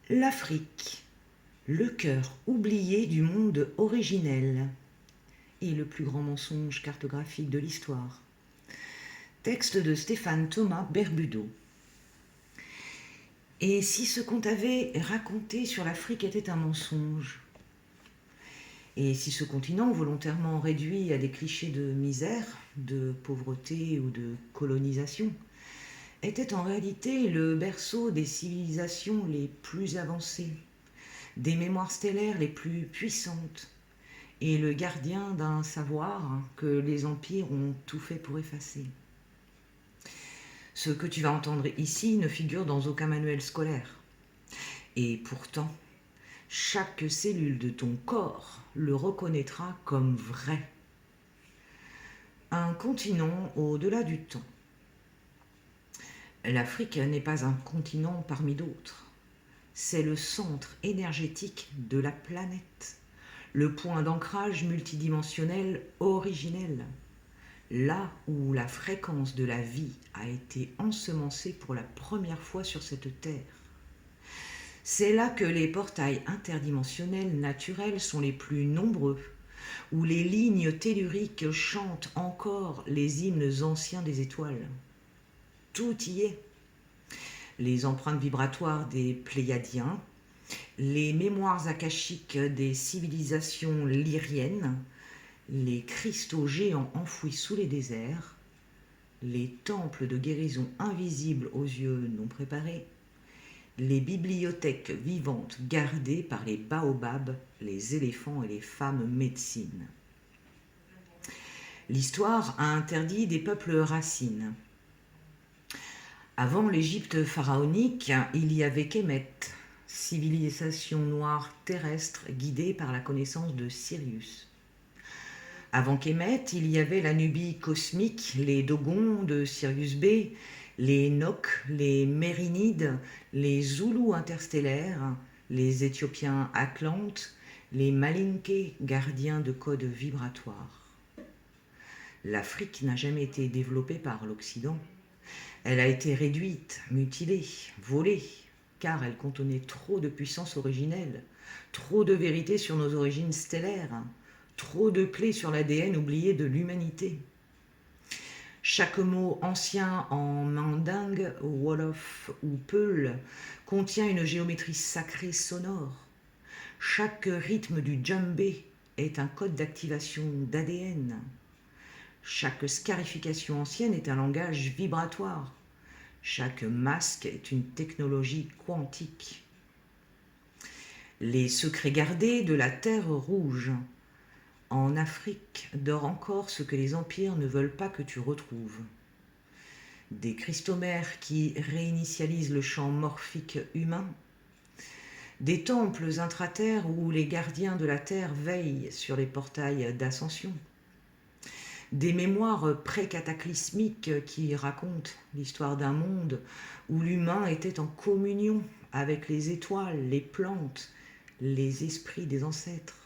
L'Afrique, le cœur oublié du monde originel, et le plus grand mensonge cartographique de l'histoire. Texte de Stéphane Thomas Berbudo. Et si ce qu'on t'avait raconté sur l'Afrique était un mensonge? Et si ce continent, volontairement réduit à des clichés de misère, de pauvreté ou de colonisation, était en réalité le berceau des civilisations les plus avancées, des mémoires stellaires les plus puissantes, et le gardien d'un savoir que les empires ont tout fait pour effacer. Ce que tu vas entendre ici ne figure dans aucun manuel scolaire. Et pourtant, chaque cellule de ton corps le reconnaîtra comme vrai. Un continent au-delà du temps. L'Afrique n'est pas un continent parmi d'autres. C'est le centre énergétique de la planète, le point d'ancrage multidimensionnel originel, là où la fréquence de la vie a été ensemencée pour la première fois sur cette terre. C'est là que les portails interdimensionnels naturels sont les plus nombreux, où les lignes telluriques chantent encore les hymnes anciens des étoiles. Tout y est. Les empreintes vibratoires des Pléiadiens, les mémoires akashiques des civilisations lyriennes, les cristaux géants enfouis sous les déserts, les temples de guérison invisibles aux yeux non préparés, les bibliothèques vivantes gardées par les baobabs, les éléphants et les femmes médecines. L'histoire a interdit des peuples racines. Avant l'Égypte pharaonique, il y avait Kémet, civilisation noire terrestre guidée par la connaissance de Sirius. Avant Kémet, il y avait la Nubie cosmique, les Dogons de Sirius B, les Nocs, les Mérinides, les Zoulous interstellaires, les Éthiopiens Atlantes, les Malinké, gardiens de codes vibratoires. L'Afrique n'a jamais été développée par l'Occident. Elle a été réduite, mutilée, volée, car elle contenait trop de puissance originelle, trop de vérité sur nos origines stellaires, trop de clés sur l'ADN oublié de l'humanité. Chaque mot ancien en mandingue, wolof ou peul contient une géométrie sacrée sonore. Chaque rythme du djembé est un code d'activation d'ADN. Chaque scarification ancienne est un langage vibratoire. Chaque masque est une technologie quantique. Les secrets gardés de la Terre rouge. En Afrique dort encore ce que les empires ne veulent pas que tu retrouves. Des cristomères qui réinitialisent le champ morphique humain. Des temples intraterres où les gardiens de la Terre veillent sur les portails d'ascension. Des mémoires pré-cataclysmiques qui racontent l'histoire d'un monde où l'humain était en communion avec les étoiles, les plantes, les esprits des ancêtres.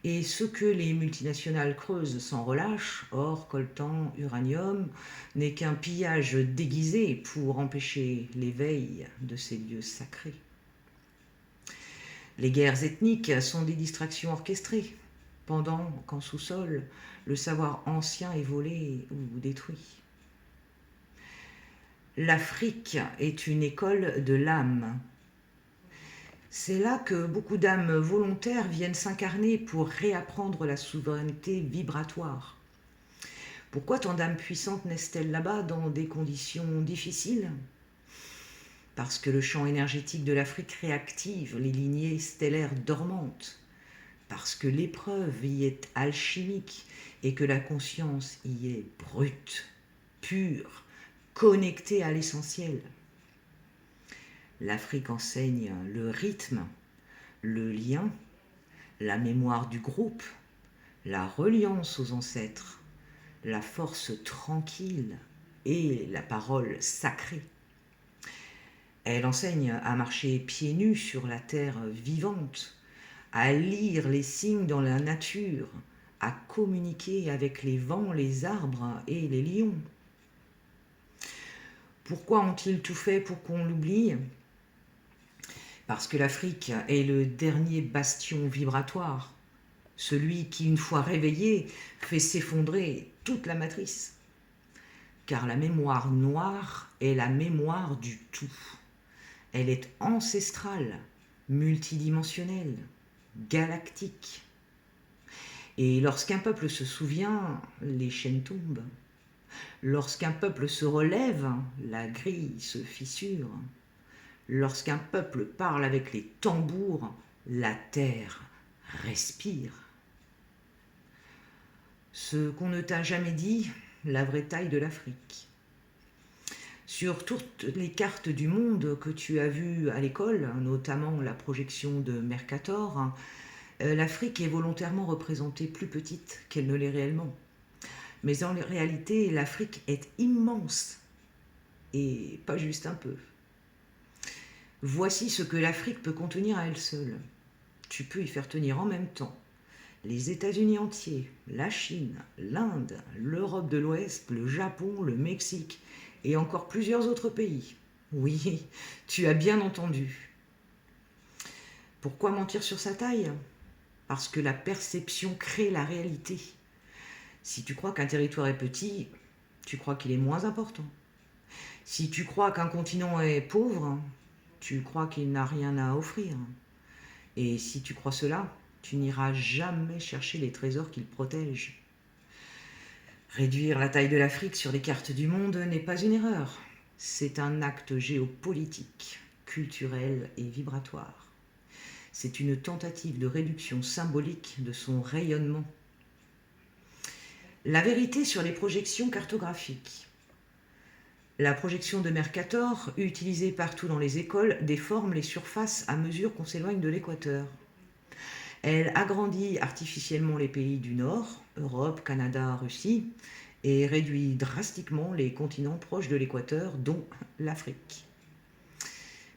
Et ce que les multinationales creusent sans relâche, or, coltan, uranium, n'est qu'un pillage déguisé pour empêcher l'éveil de ces lieux sacrés. Les guerres ethniques sont des distractions orchestrées, pendant qu'en sous-sol, le savoir ancien est volé ou détruit. L'Afrique est une école de l'âme. C'est là que beaucoup d'âmes volontaires viennent s'incarner pour réapprendre la souveraineté vibratoire. Pourquoi tant d'âmes puissantes naissent-elles là-bas dans des conditions difficiles? Parce que le champ énergétique de l'Afrique réactive les lignées stellaires dormantes. Parce que l'épreuve y est alchimique et que la conscience y est brute, pure, connectée à l'essentiel. L'Afrique enseigne le rythme, le lien, la mémoire du groupe, la reliance aux ancêtres, la force tranquille et la parole sacrée. Elle enseigne à marcher pieds nus sur la terre vivante, à lire les signes dans la nature, à communiquer avec les vents, les arbres et les lions. Pourquoi ont-ils tout fait pour qu'on l'oublie? Parce que l'Afrique est le dernier bastion vibratoire, celui qui, une fois réveillé, fait s'effondrer toute la matrice. Car la mémoire noire est la mémoire du tout. Elle est ancestrale, multidimensionnelle, galactique. Et lorsqu'un peuple se souvient, les chaînes tombent. Lorsqu'un peuple se relève, la grille se fissure. Lorsqu'un peuple parle avec les tambours, la terre respire. Ce qu'on ne t'a jamais dit, la vraie taille de l'Afrique. Sur toutes les cartes du monde que tu as vues à l'école, notamment la projection de Mercator, l'Afrique est volontairement représentée plus petite qu'elle ne l'est réellement. Mais en réalité, l'Afrique est immense, et pas juste un peu. Voici ce que l'Afrique peut contenir à elle seule. Tu peux y faire tenir en même temps les États-Unis entiers, la Chine, l'Inde, l'Europe de l'Ouest, le Japon, le Mexique et encore plusieurs autres pays. Oui, tu as bien entendu. Pourquoi mentir sur sa taille? Parce que la perception crée la réalité. Si tu crois qu'un territoire est petit, tu crois qu'il est moins important. Si tu crois qu'un continent est pauvre, tu crois qu'il n'a rien à offrir. Et si tu crois cela, tu n'iras jamais chercher les trésors qu'il protège. Réduire la taille de l'Afrique sur les cartes du monde n'est pas une erreur. C'est un acte géopolitique, culturel et vibratoire. C'est une tentative de réduction symbolique de son rayonnement. La vérité sur les projections cartographiques. La projection de Mercator, utilisée partout dans les écoles, déforme les surfaces à mesure qu'on s'éloigne de l'équateur. Elle agrandit artificiellement les pays du Nord, Europe, Canada, Russie, et réduit drastiquement les continents proches de l'équateur, dont l'Afrique.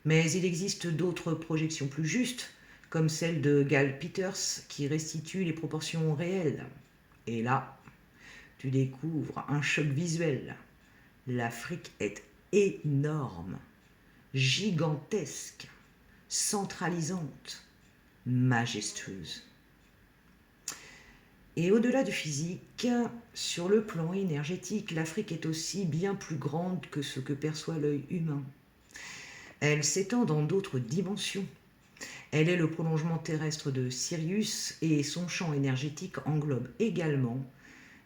Mais il existe d'autres projections plus justes, comme celle de Gal Peters, qui restitue les proportions réelles. Et là, tu découvres un choc visuel. L'Afrique est énorme, gigantesque, centralisante, majestueuse. Et au-delà du physique, sur le plan énergétique, l'Afrique est aussi bien plus grande que ce que perçoit l'œil humain. Elle s'étend dans d'autres dimensions. Elle est le prolongement terrestre de Sirius et son champ énergétique englobe également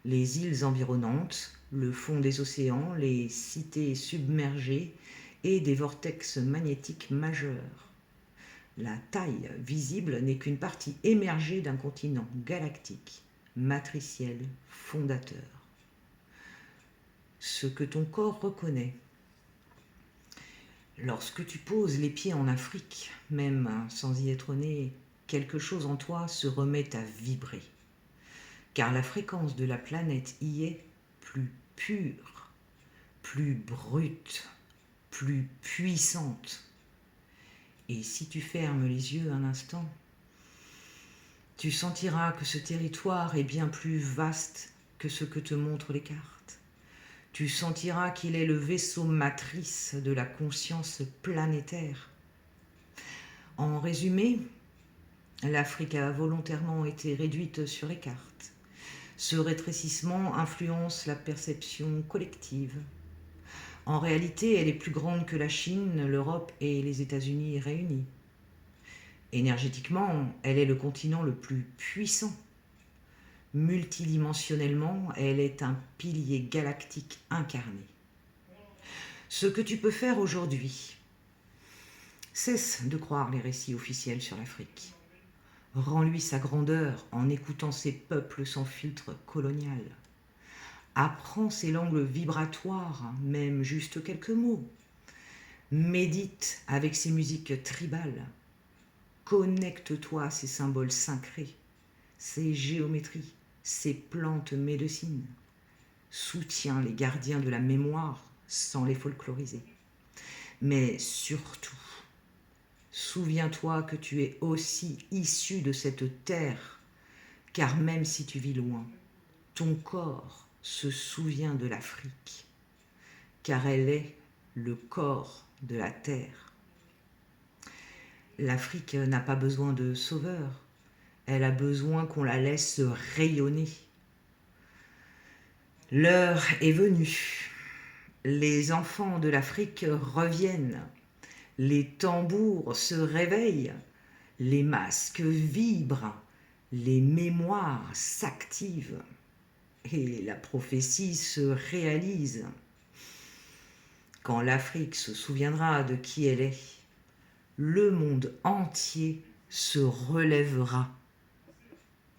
les îles environnantes, le fond des océans, les cités submergées et des vortex magnétiques majeurs. La taille visible n'est qu'une partie émergée d'un continent galactique, matriciel, fondateur. Ce que ton corps reconnaît. Lorsque tu poses les pieds en Afrique, même sans y être né, quelque chose en toi se remet à vibrer. Car la fréquence de la planète y est plus pure, plus brute, plus puissante. Et si tu fermes les yeux un instant, tu sentiras que ce territoire est bien plus vaste que ce que te montrent les cartes. Tu sentiras qu'il est le vaisseau matrice de la conscience planétaire. En résumé, l'Afrique a volontairement été réduite sur les cartes. Ce rétrécissement influence la perception collective. En réalité, elle est plus grande que la Chine, l'Europe et les États-Unis réunis. Énergétiquement, elle est le continent le plus puissant. Multidimensionnellement, elle est un pilier galactique incarné. Ce que tu peux faire aujourd'hui, cesse de croire les récits officiels sur l'Afrique. Rends-lui sa grandeur en écoutant ses peuples sans filtre colonial. Apprends ses langues vibratoires, même juste quelques mots. Médite avec ses musiques tribales. Connecte-toi à ces symboles sacrés, ces géométries, ces plantes médecines. Soutiens les gardiens de la mémoire sans les folkloriser. Mais surtout, souviens-toi que tu es aussi issu de cette terre, car même si tu vis loin, ton corps se souvient de l'Afrique, car elle est le corps de la terre. L'Afrique n'a pas besoin de sauveur, elle a besoin qu'on la laisse rayonner. L'heure est venue. Les enfants de l'Afrique reviennent. Les tambours se réveillent. Les masques vibrent. Les mémoires s'activent. Et la prophétie se réalise. Quand l'Afrique se souviendra de qui elle est, le monde entier se relèvera.